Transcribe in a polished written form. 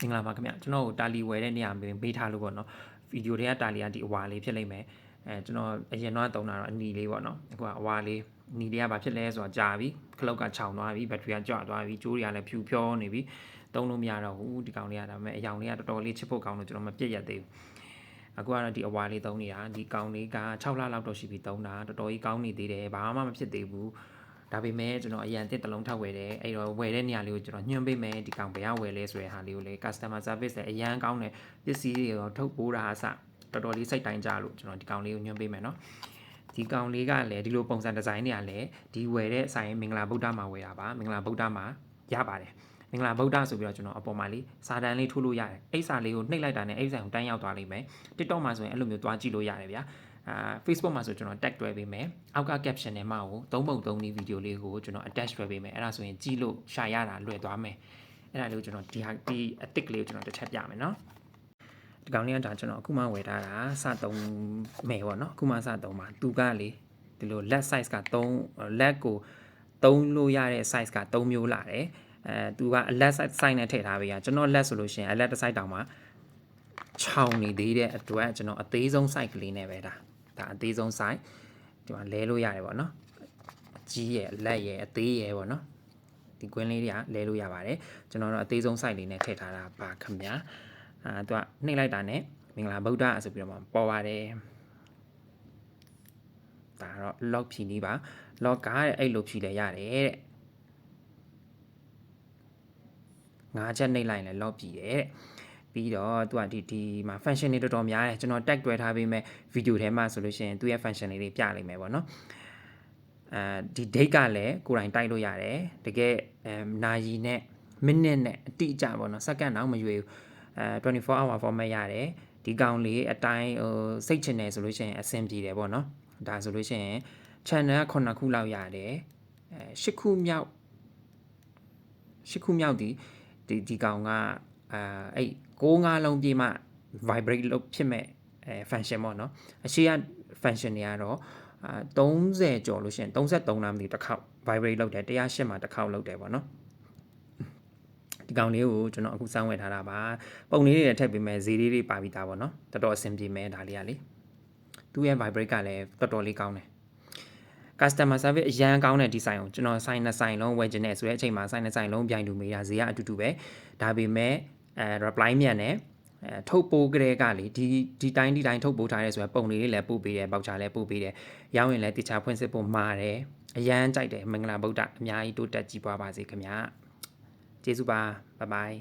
မင်္ဂလာပါခင်ဗျကျွန်တော်တို့တာလီဝယ်တဲ့နေရာပေးထားလို့ပေါ့နော်ဗီဒီယိုတွေကတာလီကဒီအဝါလေးဖြစ်လိမ့်မယ်ကျွန်တော်အရင်တော့တုံးတာတော့အနီလေးပေါ့နော်အခုကအဝါလေးနီလေးကဘာဖြစ်လဲဆိုတော့ကြာပြီခလုတ်ကခြောင်သွားပြီဘက်ထရီကကျသွားပြီကြိုးတွေကလည်းဖြူဖြောနေပြီတုံးလို့မရတော့ဘူးဒီကောင်လေးကဒါပေမဲ့အယောင်လေးကတော်တော်လေးချစ်ဖို့ကောင်းလို့ကျွန်တော်မပြည့်ရသေးဘူးအခုကတော့ဒီအဝါလေးသုံးနေတာဒီကောင်လေးက6လလောက်တော့ရှိပြီသုံးတာတော်တော်ကြီးကောင်းနေသေးတယ်ဘာမှမဖြစ်သေးဘူးဒါပေမဲ့ကျွန်တော်အရန်တစ်တလုံးထောက်ဝယ်တယ်အဲ့တော့ဝယ်တဲ့နေရာလေးကိုကျွန်တော်ညွှန်ပေးမယ်ဒီကောင်ဘယ်ကဝယ်လဲဆိုတဲ့ဟာလေးကိုလေ customer service လည်းအရန်ကောင်းတယ်ပစ္စည်းတွေရောထုတ်ပိုးတာအစတော်တော်လေးစိတ်တိုင်းကြလို့ကျွန်တော်ဒီကောင်လေးကိုညွှန်ပေးမယ်နော်ဒီကောင်လေးကလည်းဒီလိုပုံစံဒီဇိုင်းတွေကလည်းဒီဝယ်တဲ့အဆိုင်မင်္ဂလာဗုဒ္ဓမှာဝယ်တာပါမင်္ဂလာဗုဒ္ဓမှာရပါတယ်မင်္ဂလာဗုဒ္ဓဆိုပြီးတော့ကျွန်တော်အပေါ်မှာလေးစာတန်းလေးထိုးလို့ရတယ်အဲ့စာလေးကိုနှိပ်လိုက်တာနဲ့အဲ့ဆိုင်ကိုတန်းရောက်သွားလိမ့်မယ် TikTok မှာဆိုရင်အဲ့လိုမျိုးတွားကြည့်လို့ရတယ်ဗျာFacebook မှာဆိုကျွန်တော် tag တွဲပေးမယ်အောက်က caption ထဲမှာကို3ပုံ3နည်းဗီဒီယိုလေးကိုကျွန်တော် attach တွဲပေးမယ်အဲ့ဒါဆိုရင်ကြည့်လို့ရှာရတာလွယ်သွားမယ်အဲ့ဒါလေးကိုကျွန်တော်ဒီအတစ်ကလေးကိုကျွန်တော်တစ်ချက်ပြမယ်နော်ဒီကောင်လေးကဒါကျွန်တော်အခုမှဝယ်ထားတာစသုံးမယ်ပေါ့နော်အခုမှစသုံးပါသူကလေဒီလို leg size က3 leg ကိုသုံးလို့ရတဲ့ size က3မျိုးလာတယ်သူက leg size နဲ့ထည့်ထားပေးရကျွန်တော် leg ဆိုလို့ရှိရင် leg တစ် size တောင်မှချောင်းနေသေးတဲ့အတွက်ကျွန်တော်အသေးဆုံး size ကလေးနဲ့ပဲဒါအသေးဆုံး size ဒီမှာလဲလို့ရတယ်ပေါ့နော်အကြီးရဲ့အလက်ရဲ့အသေးရဲ့ပေါ့နော်ဒီကွင်းလေးတွေကလဲလို့ရပါတယ်ကျွန်တော်တို့အသေးဆုံး size လေးနဲ့ထည့်ထားတာပါခင်ဗျာသူကနှိပ်လိုက်တာနဲ့မင်္ဂလာဗုဒ္ဓဆိုပြီးတော့ပေါ်ပါတယ်ဒါတော့ lock ဖြီးနေပါ lock ကအဲ့လိုဖြီးလဲရတယ်တဲ့5ချက်နှိပ်လိုက်ရင်လည်း lock ဖြီးတယ်တဲ့ပြီးတော့သူကဒီမှာ function တွေတော်တော်များတယ်ကျွန်တော် tag တွဲထားပေးမယ်ဗီဒီယိုထဲမှာဆိုလို့ရှိရင်သူရဲ့ function တွေပြလိုက်မယ်ပေါ့နော်ဒီ date ကလည်းကိုယ်တိုင်တိုက်လို့ရတယ်တကယ်နာရီနဲ့မိနစ်နဲ့အတိအကျပေါ့နော်စက္ကန့်တော့မရွေးဘူး24 hour format ရတယ်ဒီကောင်လေးအတိုင်းစိတ်ချင်တယ်ဆိုလို့ရှိရင်အဆင်ပြေတယ်ပေါ့နော်ဒါဆိုလို့ရှိရင် channel က9ခုလောက်ရတယ်10ခုမြောက်ဒီကောင်ကအဲ့6-5လုံးပြေးမှ vibrate လုပ်ဖြစ်မဲ့function ပေါ့နော်အရှိက function တွေကတော့30ကျော်လို့ရှိရင်33လားမသိတစ်ခေါက် vibrate လုပ်တယ်108မှာတစ်ခေါက်လုပ်တယ်ပေါ့နော်ဒီကောင်လေးကိုကျွန်တော်အခုစောင်းဝယ်ထားတာပါပုံလေးတွေထည့်ပေးမယ်ဈေးလေးတွေပါပြီးသားပေါ့နော်တော်တော်အဆင်ပြေမယ်ဒါလေးကလေသူ့ရဲ့ vibrate ကလည်းတော်တော်လေးကောင်းတယ် customer service အရန်ကောင်းတဲ့ဒီဆိုင်ကိုကျွန်တော်ဆိုင်နှစ်ဆိုင်လုံးဝယ်ခြင်းနဲ့ဆိုတဲ့အချိန်မှာဆိုင်နှစ်ဆိုင်လုံးပြိုင်တူမေးတာဈေးကအတူတူပဲဒါပေမဲ့reply မြန်တယ်ထုတ်ပိုးကြတဲ့ကလေဒီတိုင်းထုတ်ပိုးထားရဲဆိုတော့ပုံလေးတွေလည်းပို့ပေးတယ်ပေါက်ချလည်းပို့ပေးတယ်ရောင်းရင်လည်းတခြားဖွင့်စစ်ဖို့မှာတယ်အရန်ကြိုက်တယ်မင်္ဂလာဗုဒ္ဓအများကြီးတိုးတက်ကြီးပွားပါစေခင်ဗျာကျေးဇူးပါဘိုင်ဘိုင်